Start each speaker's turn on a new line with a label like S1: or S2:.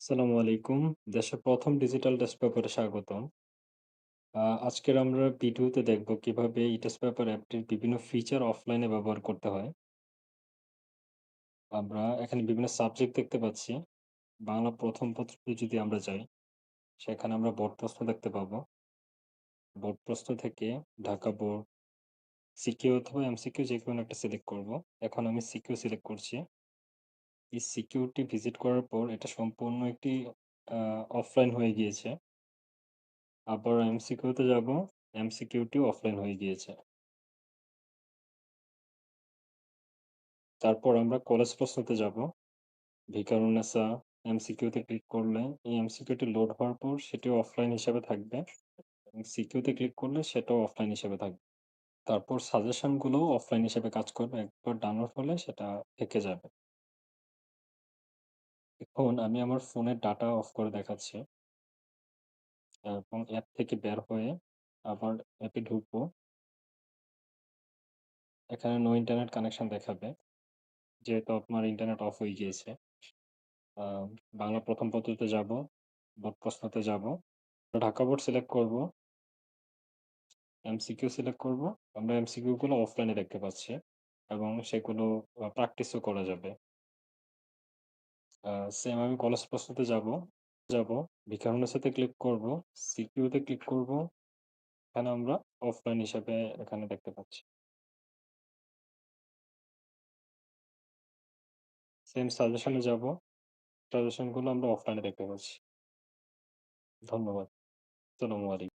S1: আসসালামু আলাইকুম। দেশের ১ম ডিজিটাল টেস্ট পেপারে স্বাগতম। আজকের আমরা ভিডিওতে দেখব কিভাবে ই-টেস্ট পেপার অ্যাপটির বিভিন্ন ফিচার অফলাইনে ব্যবহার করতে হয়। আমরা এখানে বিভিন্ন সাবজেক্ট দেখতে পাচ্ছি। বাংলা ১ম পত্রতে যদি আমরা যাই, সেখানে আমরা বোর্ড প্রশ্ন দেখতে পাবো। বোর্ড প্রশ্ন থেকে ঢাকা বোর্ড, সিকিউ অথবা এমসিকিউ যেকোনো একটা সিলেক্ট করব। এখন আমি সিকিউ সিলেক্ট করছি। এই সিকিউটি ভিজিট করার পর এটা সম্পূর্ণ একটি আ অফলাইন হয়ে গিয়েছে। আবার এমসিকিউতে যাব, এমসিকিউটিও অফলাইন হয়ে গিয়েছে। তারপর আমরা কলেজ প্রশ্নতে যাব। ভিকারুননিসা এমসিকিউতে ক্লিক করলে এই এমসিকিউটি লোড হওয়ার পর সেটিও অফলাইন হিসাবে থাকবে এবং সিকিউতে ক্লিক করলে সেটাও অফলাইন হিসেবে থাকবে। তারপর সাজেশনগুলোও অফলাইন হিসেবে কাজ করবে। একবার ডাউনলোড হলে সেটা থেকে যাবে। এখন আমি আমার ফোনের ডাটা অফ করে দেখাচ্ছি এবং অ্যাপ থেকে বের হয়ে আবার অ্যাপে ঢুকবো। এখানে নো ইন্টারনেট কানেকশন দেখাবে। যেহেতু আপনার ইন্টারনেট অফ হয়ে গিয়েছে। আ বাংলা ১ম পত্রতে যাব, বোর্ড প্রশ্নতে যাব। ঢাকা বোর্ড সিলেক্ট করব, এমসিকিউ সিলেক্ট করব। আমরা এমসিকিউ গুলো অফলাইনে দেখতে পাচ্ছি এবং সেগুলো প্র্যাকটিসও করা যাবে। সেম আমি কলেজ প্রশ্নতে যাব। ভিকারুননিসাতে ক্লিক করব, সিকিউ তে ক্লিক করব। এখানে আমরা অফলাইন হিসাবে এখানে দেখতে পাচ্ছি। সেম সাজেশনে যাব। সাজেশন গুলো আমরা অফলাইনে দেখতে পাচ্ছি। ধন্যবাদ। আসসালামু আলাইকুম।